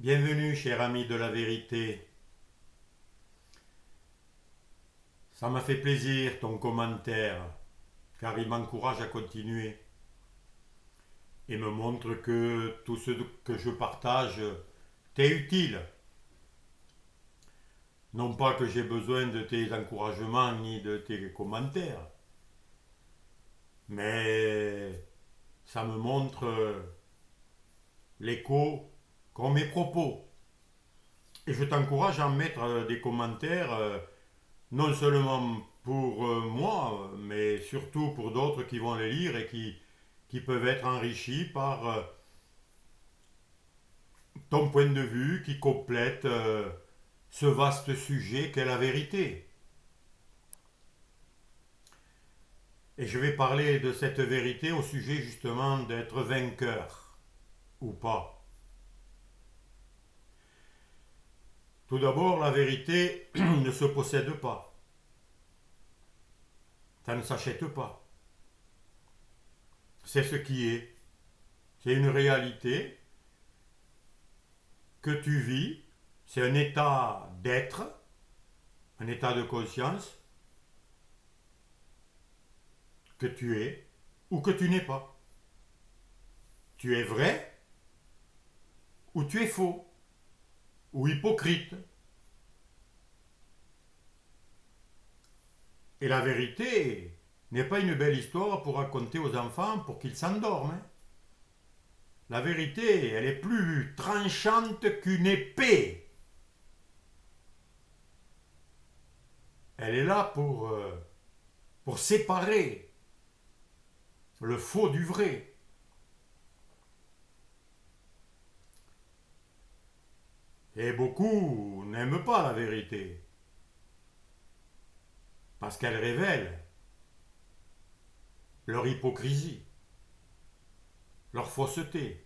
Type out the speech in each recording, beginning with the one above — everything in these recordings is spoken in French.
Bienvenue, cher ami de la vérité. Ça m'a fait plaisir ton commentaire, car il m'encourage à continuer et me montre que tout ce que je partage t'est utile. Non pas que j'ai besoin de tes encouragements ni de tes commentaires, mais ça me montre l'écho qu'ont mes propos. Et je t'encourage à mettre des commentaires non seulement pour moi, mais surtout pour d'autres qui vont les lire et qui peuvent être enrichis par ton point de vue qui complète ce vaste sujet qu'est la vérité. Et je vais parler de cette vérité au sujet justement d'être vainqueur ou pas. Tout d'abord, la vérité ne se possède pas. Ça ne s'achète pas. C'est ce qui est. C'est une réalité que tu vis. C'est un état d'être, un état de conscience que tu es ou que tu n'es pas. Tu es vrai ou tu es faux ou hypocrite. Et la vérité n'est pas une belle histoire pour raconter aux enfants pour qu'ils s'endorment, hein. La vérité, elle est plus tranchante qu'une épée. Elle est là pour séparer le faux du vrai. Et beaucoup n'aiment pas la vérité parce qu'elle révèle leur hypocrisie, leur fausseté.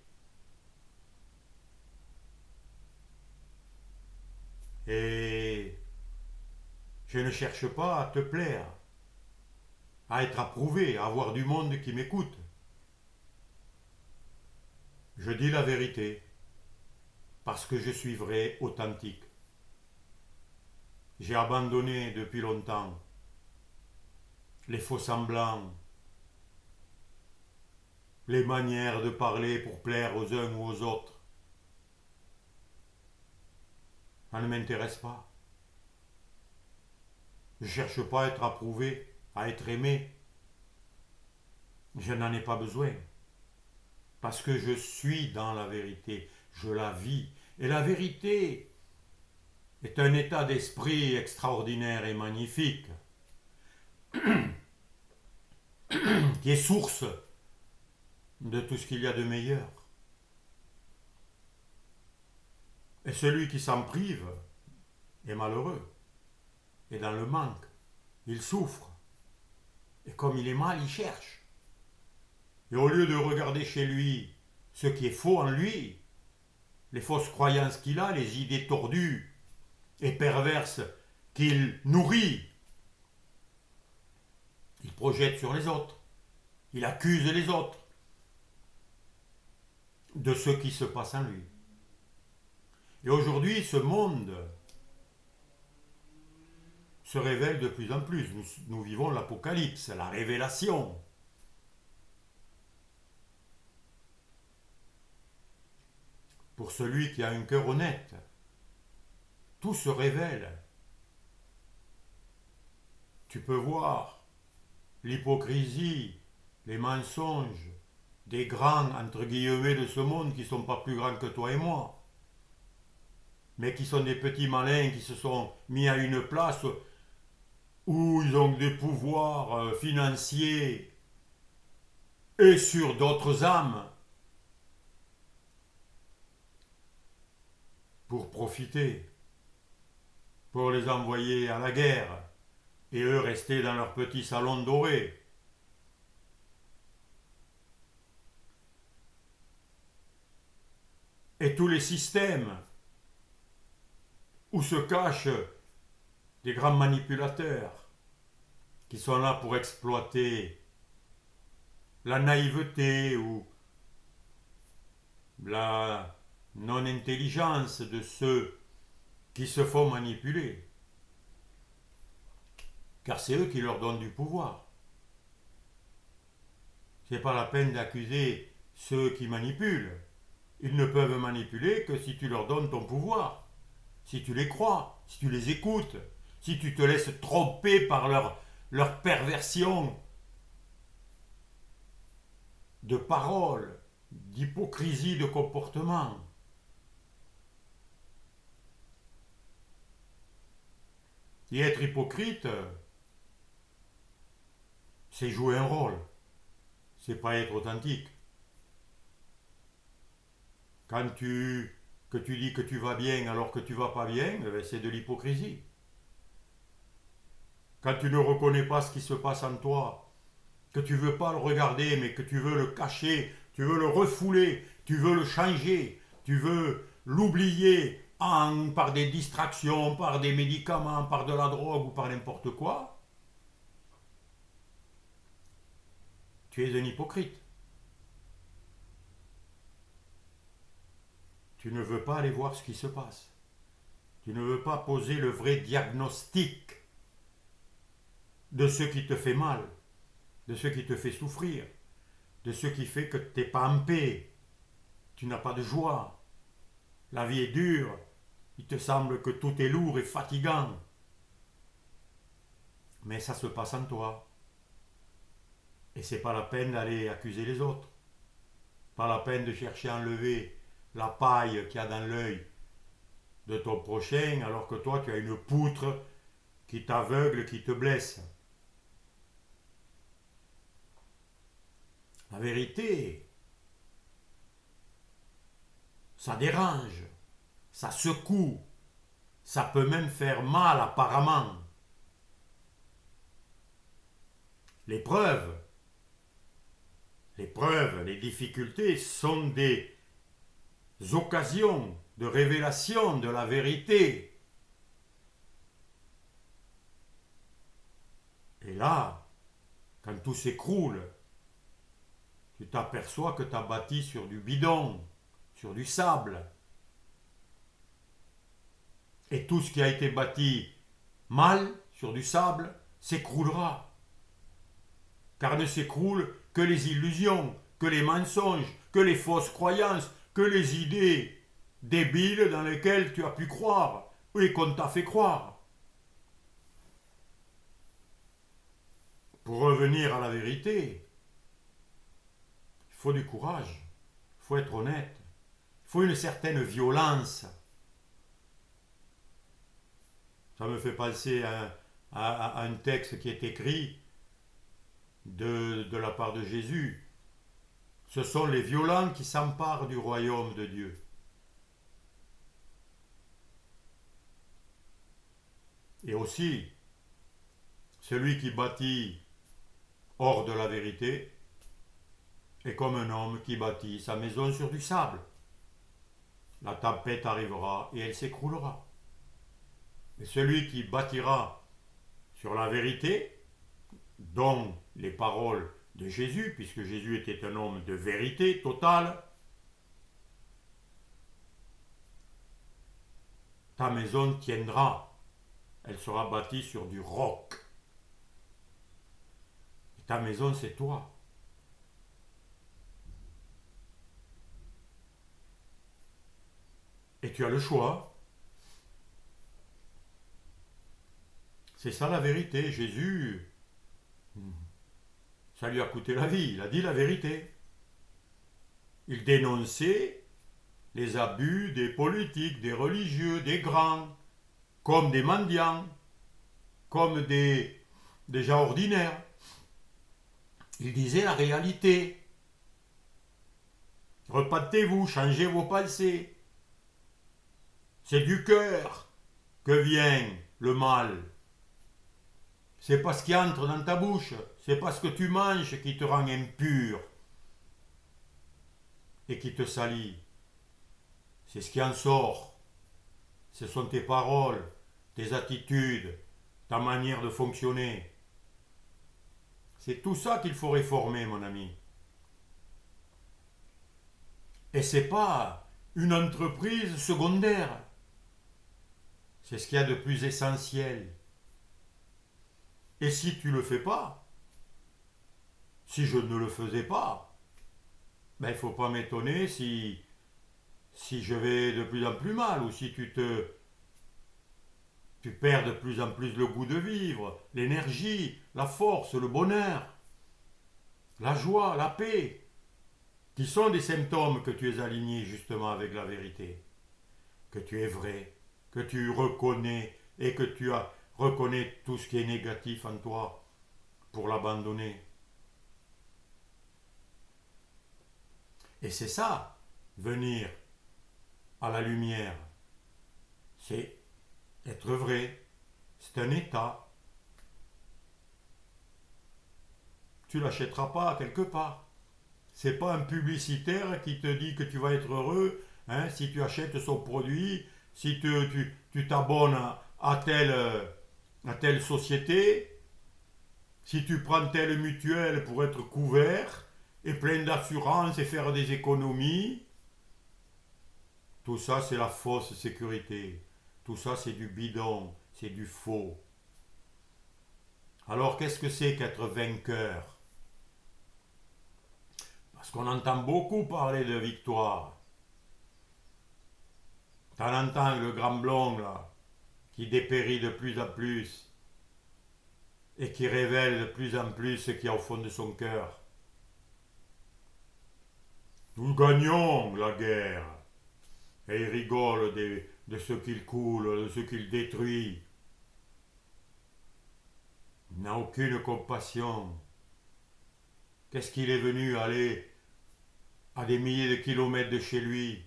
Et je ne cherche pas à te plaire, à être approuvé, à avoir du monde qui m'écoute. Je dis la vérité parce que je suis vrai, authentique. J'ai abandonné depuis longtemps les faux semblants, les manières de parler pour plaire aux uns ou aux autres. Ça ne m'intéresse pas. Je ne cherche pas à être approuvé, à être aimé. Je n'en ai pas besoin. Parce que je suis dans la vérité. Je la vis. Et la vérité est un état d'esprit extraordinaire et magnifique, qui est source de tout ce qu'il y a de meilleur. Et celui qui s'en prive est malheureux, est dans le manque, il souffre. Et comme il est mal, il cherche. Et au lieu de regarder chez lui ce qui est faux en lui, les fausses croyances qu'il a, les idées tordues et perverses qu'il nourrit, il projette sur les autres. Il accuse les autres de ce qui se passe en lui. Et aujourd'hui, ce monde se révèle de plus en plus. Nous vivons l'apocalypse, la révélation. Pour celui qui a un cœur honnête, tout se révèle. Tu peux voir l'hypocrisie, les mensonges des grands, entre guillemets, de ce monde qui ne sont pas plus grands que toi et moi, mais qui sont des petits malins qui se sont mis à une place où ils ont des pouvoirs financiers et sur d'autres âmes pour profiter, pour les envoyer à la guerre et eux rester dans leur petit salon doré. Et tous les systèmes où se cachent des grands manipulateurs qui sont là pour exploiter la naïveté ou la non-intelligence de ceux qui se font manipuler. Car c'est eux qui leur donnent du pouvoir. C'est pas la peine d'accuser ceux qui manipulent. Ils ne peuvent manipuler que si tu leur donnes ton pouvoir, si tu les crois, si tu les écoutes, si tu te laisses tromper par leur perversion de paroles, d'hypocrisie de comportement. Et être hypocrite, c'est jouer un rôle, c'est pas être authentique. Que tu dis que tu vas bien alors que tu vas pas bien, c'est de l'hypocrisie. Quand tu ne reconnais pas ce qui se passe en toi, que tu veux pas le regarder, mais que tu veux le cacher, tu veux le refouler, tu veux le changer, tu veux l'oublier par des distractions, par des médicaments, par de la drogue ou par n'importe quoi, tu es un hypocrite. Tu ne veux pas aller voir ce qui se passe. Tu ne veux pas poser le vrai diagnostic de ce qui te fait mal, de ce qui te fait souffrir, de ce qui fait que tu n'es pas en paix, tu n'as pas de joie. La vie est dure, il te semble que tout est lourd et fatigant. Mais ça se passe en toi. Et c'est pas la peine d'aller accuser les autres. Pas la peine de chercher à enlever la paille qu'il y a dans l'œil de ton prochain alors que toi tu as une poutre qui t'aveugle, qui te blesse. La vérité, ça dérange, ça secoue, ça peut même faire mal apparemment. L'épreuve, les difficultés sont des occasions de révélation de la vérité. Et là, quand tout s'écroule, tu t'aperçois que tu as bâti sur du bidon, sur du sable. Et tout ce qui a été bâti mal sur du sable s'écroulera. Car ne s'écroulent que les illusions, que les mensonges, que les fausses croyances, que les idées débiles dans lesquelles tu as pu croire et qu'on t'a fait croire. Pour revenir à la vérité, il faut du courage, il faut être honnête, il faut une certaine violence. Ça me fait penser à un texte qui est écrit de la part de Jésus. Ce sont les violents qui s'emparent du royaume de Dieu. Et aussi, celui qui bâtit hors de la vérité est comme un homme qui bâtit sa maison sur du sable. La tempête arrivera et elle s'écroulera. Mais celui qui bâtira sur la vérité, dont les paroles de Jésus, puisque Jésus était un homme de vérité totale, ta maison tiendra. Elle sera bâtie sur du roc. Et ta maison, c'est toi. Et tu as le choix. C'est ça la vérité. Jésus, ça lui a coûté la vie. Il a dit la vérité. Il dénonçait les abus des politiques, des religieux, des grands, comme des mendiants, comme des gens ordinaires. Il disait la réalité. Repentez-vous, changez vos pensées. C'est du cœur que vient le mal. C'est pas ce qui entre dans ta bouche, c'est pas ce que tu manges qui te rend impur et qui te salit. C'est ce qui en sort. Ce sont tes paroles, tes attitudes, ta manière de fonctionner. C'est tout ça qu'il faut réformer, mon ami. Et c'est pas une entreprise secondaire. C'est ce qu'il y a de plus essentiel. Et si tu ne le fais pas, si je ne le faisais pas, ben, il ne faut pas m'étonner si je vais de plus en plus mal ou si tu perds de plus en plus le goût de vivre, l'énergie, la force, le bonheur, la joie, la paix, qui sont des symptômes que tu es aligné justement avec la vérité, que tu es vrai, que tu reconnais et que reconnais tout ce qui est négatif en toi pour l'abandonner. Et c'est ça, venir à la lumière, c'est être vrai, c'est un état. Tu l'achèteras pas quelque part. C'est pas un publicitaire qui te dit que tu vas être heureux hein, si tu achètes son produit, si tu t'abonnes à telle société, si tu prends telle mutuelle pour être couvert et plein d'assurance et faire des économies. Tout ça, c'est la fausse sécurité. Tout ça, c'est du bidon, c'est du faux. Alors, qu'est-ce que c'est qu'être vainqueur? Parce qu'on entend beaucoup parler de victoire. T'en entends le grand blond, là, qui dépérit de plus en plus et qui révèle de plus en plus ce qu'il y a au fond de son cœur. Nous gagnons la guerre. Et il rigole de ce qu'il coule, de ce qu'il détruit. Il n'a aucune compassion. Qu'est-ce qu'il est venu aller à des milliers de kilomètres de chez lui,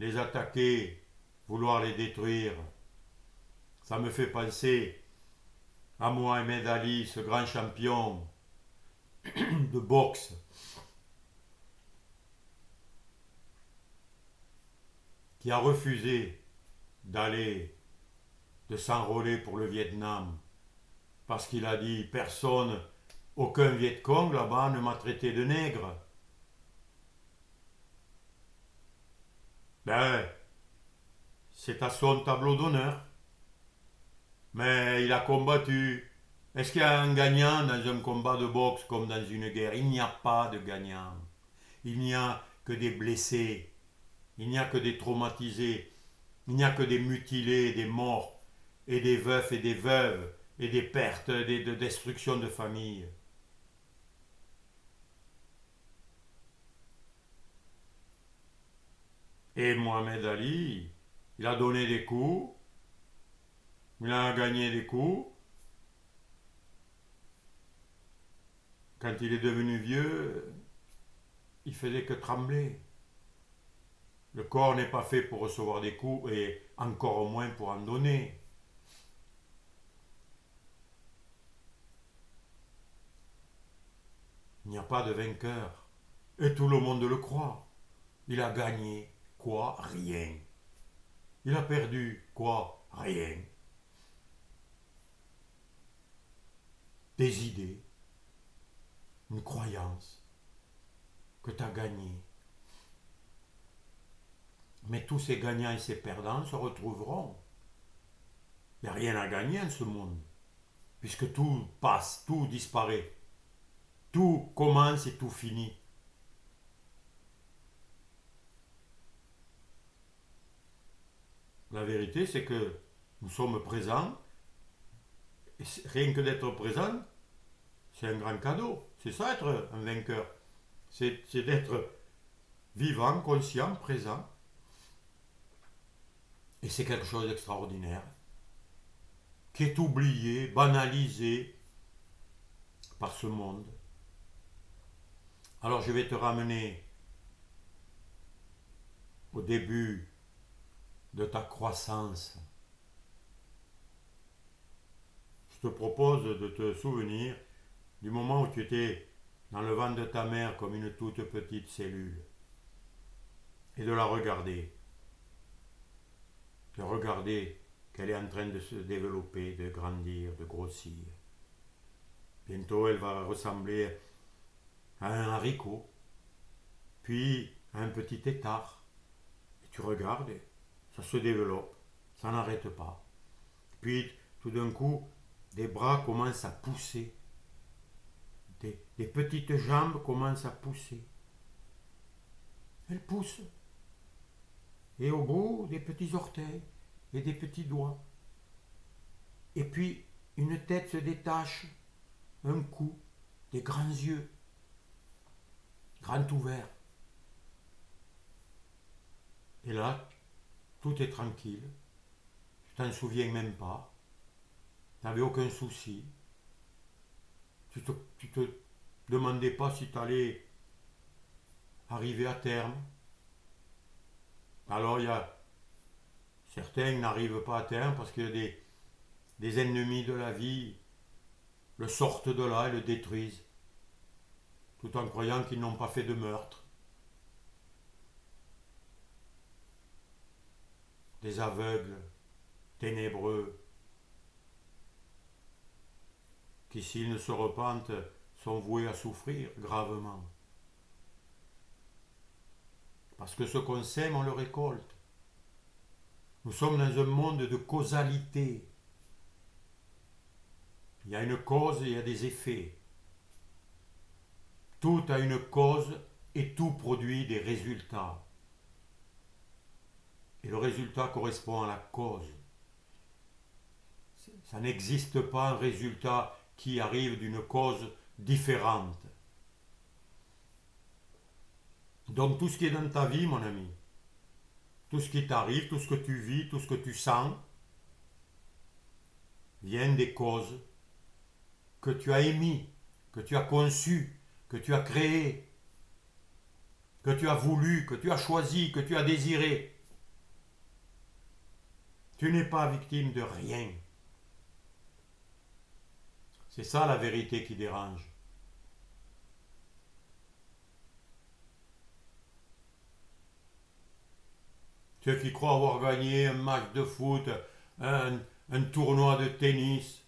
les attaquer, vouloir les détruire? Ça me fait penser à Mohamed Ali, ce grand champion de boxe, qui a refusé de s'enrôler pour le Vietnam, parce qu'il a dit personne, aucun Viet Cong là-bas ne m'a traité de nègre. Ben, c'est à son tableau d'honneur. Mais il a combattu. Est-ce qu'il y a un gagnant dans un combat de boxe comme dans une guerre? Il n'y a pas de gagnant. Il n'y a que des blessés. Il n'y a que des traumatisés. Il n'y a que des mutilés, des morts, et des veufs et des veuves, et des pertes, de destruction de famille. Et Mohamed Ali, il a donné des coups, il a gagné des coups. Quand il est devenu vieux, il faisait que trembler. Le corps n'est pas fait pour recevoir des coups et encore moins pour en donner. Il n'y a pas de vainqueur. Et tout le monde le croit. Il a gagné. Quoi? Rien. Il a perdu. Quoi? Rien. Des idées. Une croyance que tu as gagné. Mais tous ces gagnants et ces perdants se retrouveront. Il n'y a rien à gagner en ce monde. Puisque tout passe, tout disparaît. Tout commence et tout finit. La vérité, c'est que nous sommes présents. Et rien que d'être présent, c'est un grand cadeau. C'est ça être un vainqueur. C'est d'être vivant, conscient, présent. Et c'est quelque chose d'extraordinaire, qui est oublié, banalisé par ce monde. Alors je vais te ramener au début de ta croissance. Je te propose de te souvenir du moment où tu étais dans le ventre de ta mère comme une toute petite cellule et de la regarder. De regarder qu'elle est en train de se développer, de grandir, de grossir. Bientôt, elle va ressembler à un haricot, puis à un petit étard, Tu regardes, ça se développe, ça n'arrête pas. Puis, tout d'un coup, des bras commencent à pousser. Des petites jambes commencent à pousser. Elles poussent. Et au bout, des petits orteils et des petits doigts. Et puis, une tête se détache, un cou, des grands yeux, grands ouverts. Et là, tout est tranquille. Tu t'en souviens même pas. Tu n'avais aucun souci. Tu te demandais pas si tu allais arriver à terme. Alors il y a certains qui n'arrivent pas à terme parce qu'il y a des ennemis de la vie le sortent de là et le détruisent, tout en croyant qu'ils n'ont pas fait de meurtre. Des aveugles, ténébreux, qui s'ils ne se repentent sont voués à souffrir gravement. Parce que ce qu'on sème, on le récolte. Nous sommes dans un monde de causalité. Il y a une cause et il y a des effets. Tout a une cause et tout produit des résultats. Et le résultat correspond à la cause. Ça n'existe pas un résultat qui arrive d'une cause différente. Donc tout ce qui est dans ta vie, mon ami, tout ce qui t'arrive, tout ce que tu vis, tout ce que tu sens, vient des causes que tu as émises, que tu as conçues, que tu as créées, que tu as voulu, que tu as choisi, que tu as désiré. Tu n'es pas victime de rien. C'est ça la vérité qui dérange. Ceux qui croient avoir gagné un match de foot, un tournoi de tennis,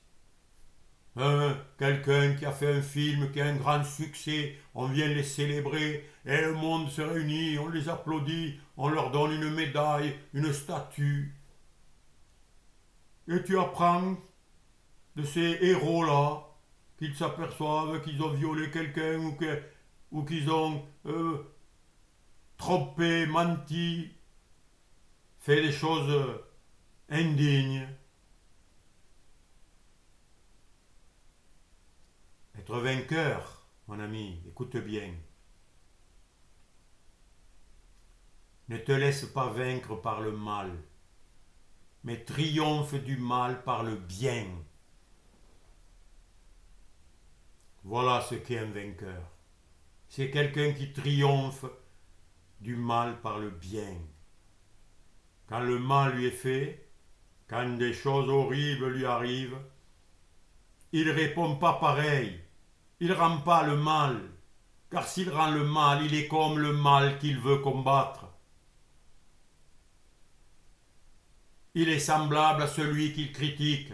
quelqu'un qui a fait un film qui a un grand succès, on vient les célébrer et le monde se réunit, on les applaudit, on leur donne une médaille, une statue. Et tu apprends de ces héros-là qu'ils s'aperçoivent qu'ils ont violé quelqu'un ou qu'ils ont trompé, menti, fait des choses indignes. Être vainqueur, mon ami, écoute bien. Ne te laisse pas vaincre par le mal, mais triomphe du mal par le bien. Voilà ce qu'est un vainqueur. C'est quelqu'un qui triomphe du mal par le bien. Quand le mal lui est fait, quand des choses horribles lui arrivent, il ne répond pas pareil. Il ne rend pas le mal, car s'il rend le mal, il est comme le mal qu'il veut combattre. Il est semblable à celui qu'il critique.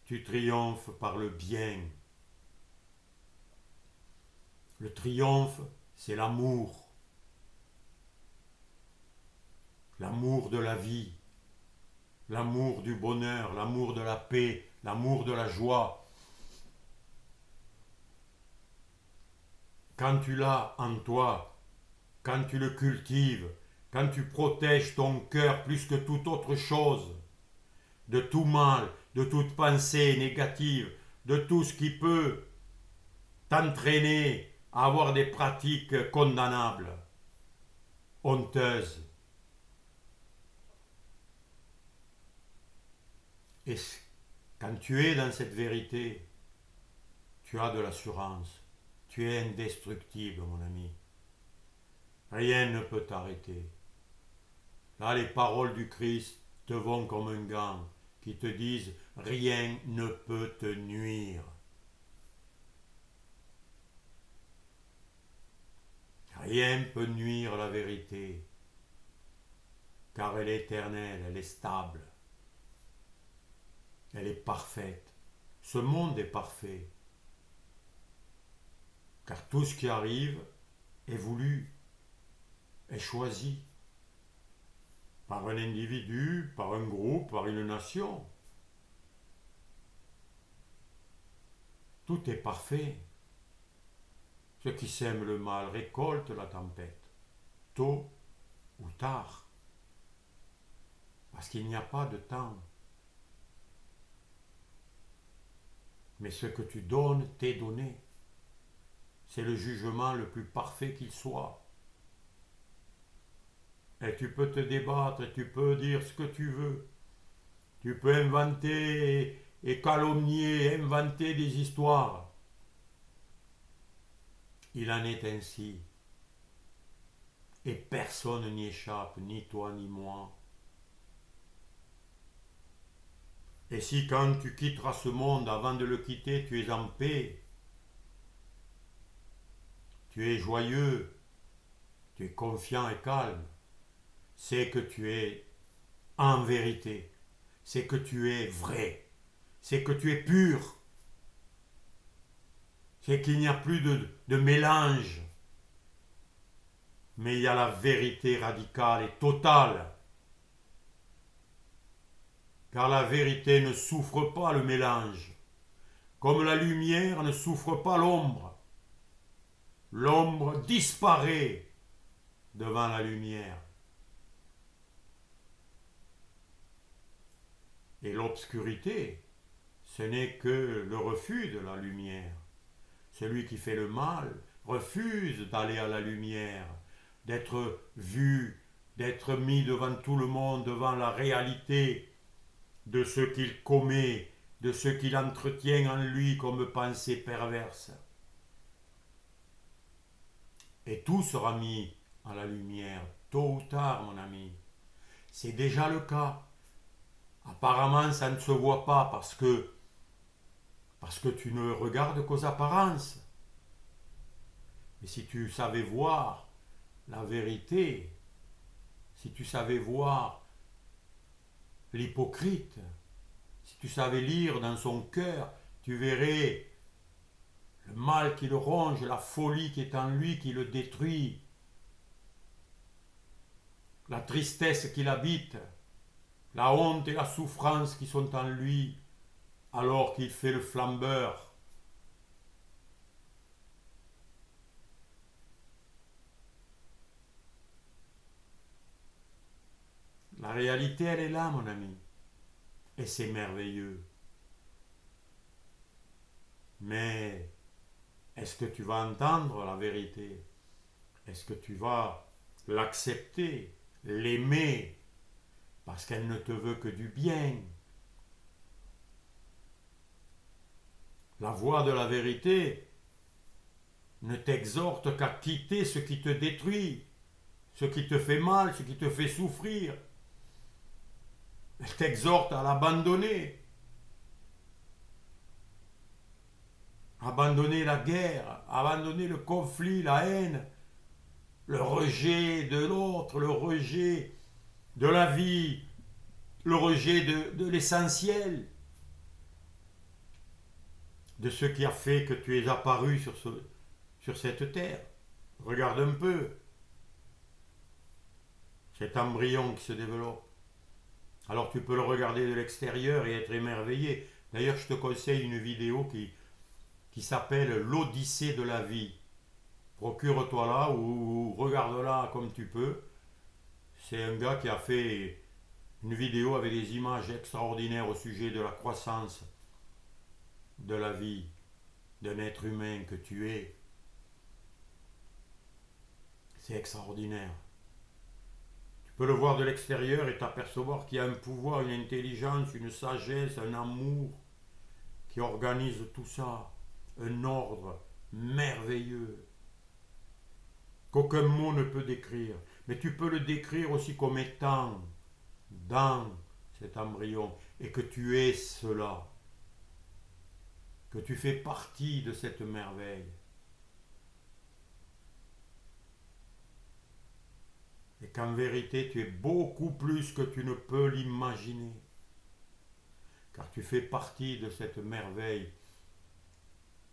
Tu triomphes par le bien. Le triomphe, c'est l'amour. L'amour de la vie. L'amour du bonheur, l'amour de la paix, l'amour de la joie. Quand tu l'as en toi, quand tu le cultives, quand tu protèges ton cœur plus que toute autre chose, de tout mal, de toute pensée négative, de tout ce qui peut t'entraîner à avoir des pratiques condamnables, honteuses. Et quand tu es dans cette vérité, tu as de l'assurance. Tu es indestructible, mon ami. Rien ne peut t'arrêter. Là, les paroles du Christ te vont comme un gant qui te disent rien ne peut te nuire. Rien ne peut nuire à la vérité, car elle est éternelle, elle est stable, elle est parfaite. Ce monde est parfait. Car tout ce qui arrive est voulu, est choisi par un individu, par un groupe, par une nation. Tout est parfait. Ceux qui sèment le mal récoltent la tempête, tôt ou tard, parce qu'il n'y a pas de temps. Mais ce que tu donnes t'est donné. C'est le jugement le plus parfait qu'il soit. Et tu peux te débattre, et tu peux dire ce que tu veux. Tu peux inventer et calomnier, inventer des histoires. Il en est ainsi. Et personne n'y échappe, ni toi ni moi. Et si quand tu quitteras ce monde, avant de le quitter, tu es en paix, tu es joyeux, tu es confiant et calme, c'est que tu es en vérité, c'est que tu es vrai, c'est que tu es pur, c'est qu'il n'y a plus de mélange, mais il y a la vérité radicale et totale. Car la vérité ne souffre pas le mélange, comme la lumière ne souffre pas l'ombre. L'ombre disparaît devant la lumière. Et l'obscurité, ce n'est que le refus de la lumière. Celui qui fait le mal refuse d'aller à la lumière, d'être vu, d'être mis devant tout le monde, devant la réalité de ce qu'il commet, de ce qu'il entretient en lui comme pensée perverse. Et tout sera mis à la lumière, tôt ou tard, mon ami. C'est déjà le cas. Apparemment, ça ne se voit pas parce que tu ne regardes qu'aux apparences. Mais si tu savais voir la vérité, si tu savais voir l'hypocrite, si tu savais lire dans son cœur, tu verrais le mal qui le ronge, la folie qui est en lui, qui le détruit, la tristesse qui l'habite, la honte et la souffrance qui sont en lui, alors qu'il fait le flambeur. La réalité, elle est là, mon ami. Et c'est merveilleux. Mais est-ce que tu vas entendre la vérité? Est-ce que tu vas l'accepter, l'aimer, parce qu'elle ne te veut que du bien? La voix de la vérité ne t'exhorte qu'à quitter ce qui te détruit, ce qui te fait mal, ce qui te fait souffrir. Elle t'exhorte à l'abandonner. Abandonner la guerre, abandonner le conflit, la haine, le rejet de l'autre, le rejet de la vie, le rejet de l'essentiel, de ce qui a fait que tu es apparu sur cette terre. Regarde un peu cet embryon qui se développe. Alors tu peux le regarder de l'extérieur et être émerveillé. D'ailleurs, je te conseille une vidéo qui s'appelle l'Odyssée de la vie. Procure-toi-la ou regarde-la comme tu peux. C'est un gars qui a fait une vidéo avec des images extraordinaires au sujet de la croissance de la vie d'un être humain que tu es. C'est extraordinaire. Tu peux le voir de l'extérieur et t'apercevoir qu'il y a un pouvoir, une intelligence, une sagesse, un amour qui organise tout ça. Un ordre merveilleux qu'aucun mot ne peut décrire. Mais tu peux le décrire aussi comme étant dans cet embryon et que tu es cela, que tu fais partie de cette merveille. Et qu'en vérité, tu es beaucoup plus que tu ne peux l'imaginer. Car tu fais partie de cette merveille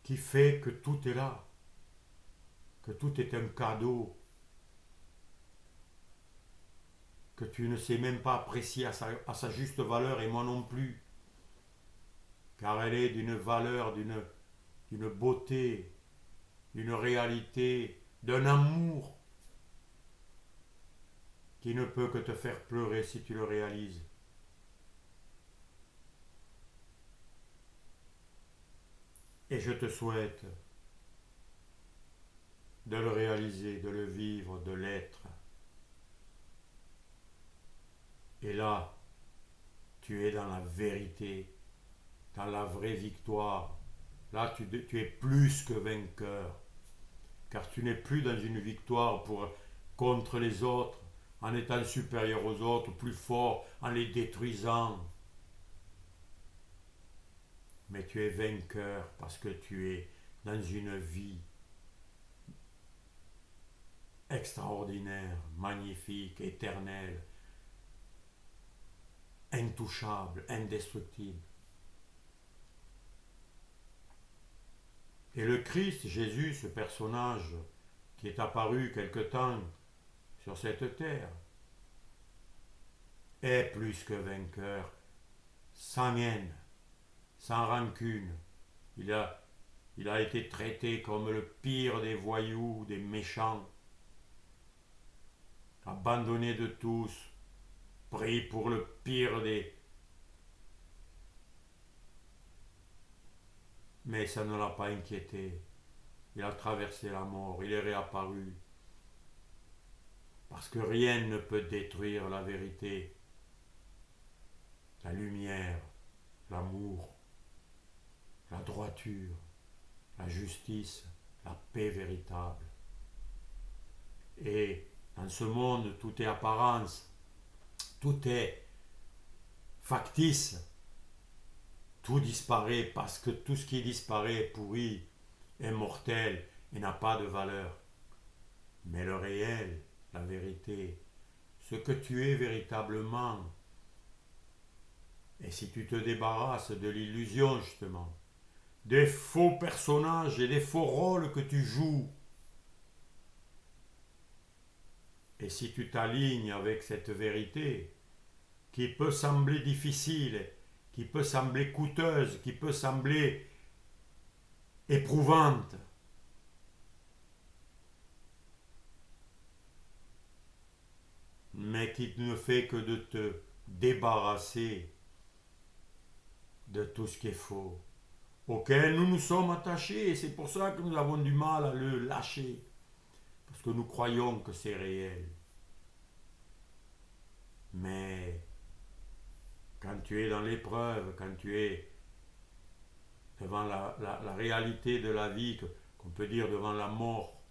qui fait que tout est là. que tout est un cadeau, que tu ne sais même pas apprécier à sa juste valeur, et moi non plus, car elle est d'une valeur, d'une beauté, d'une réalité, d'un amour qui ne peut que te faire pleurer si tu le réalises. Et je te souhaite de le réaliser, de le vivre, de l'être. Et là, tu es dans la vérité, dans la vraie victoire. Là, tu es plus que vainqueur, car tu n'es plus dans une victoire contre les autres, en étant supérieur aux autres, plus fort, en les détruisant. Mais tu es vainqueur parce que tu es dans une vie extraordinaire, magnifique, éternelle, intouchable, indestructible. Et le Christ, Jésus, ce personnage qui est apparu quelque temps sur cette terre, est plus que vainqueur, sans haine, sans rancune. Il a été traité comme le pire des voyous, des méchants, abandonné de tous, pris pour le pire des... Mais ça ne l'a pas inquiété. Il a traversé la mort, il est réapparu. Parce que rien ne peut détruire la vérité, la lumière, l'amour, la droiture, la justice, la paix véritable. Et dans ce monde, tout est apparence, tout est factice, tout disparaît parce que tout ce qui disparaît est pourri, est mortel et n'a pas de valeur. Mais le réel, la vérité, ce que tu es véritablement, et si tu te débarrasses de l'illusion justement, des faux personnages et des faux rôles que tu joues, et si tu t'alignes avec cette vérité, qui peut sembler difficile, qui peut sembler coûteuse, qui peut sembler éprouvante, mais qui ne fait que de te débarrasser de tout ce qui est faux, auquel nous nous sommes attachés, et c'est pour ça que nous avons du mal à le lâcher, parce que nous croyons que c'est réel. Mais quand tu es dans l'épreuve, quand tu es devant la réalité de la vie, qu'on peut dire devant la mort,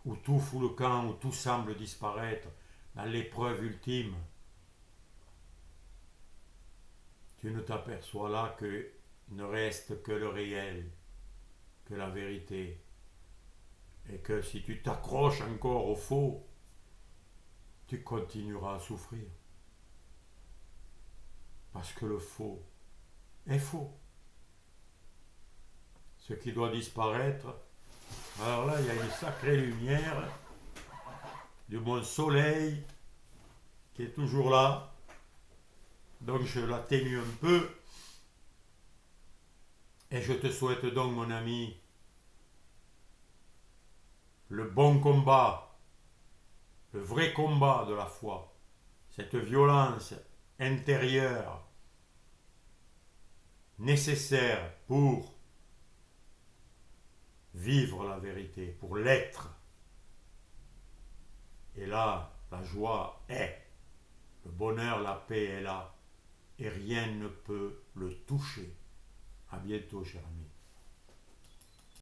où tout fout le camp, où tout semble disparaître, dans l'épreuve ultime, tu ne t'aperçois là qu'il ne reste que le réel, que la vérité. Et que si tu t'accroches encore au faux, tu continueras à souffrir. Parce que le faux est faux. Ce qui doit disparaître, alors là, il y a une sacrée lumière du bon soleil qui est toujours là. Donc je l'atténue un peu. Et je te souhaite donc, mon ami, le bon combat, le vrai combat de la foi, cette violence intérieure nécessaire pour vivre la vérité, pour l'être. Et là, la joie est, le bonheur, la paix est là, et rien ne peut le toucher. À bientôt, cher ami.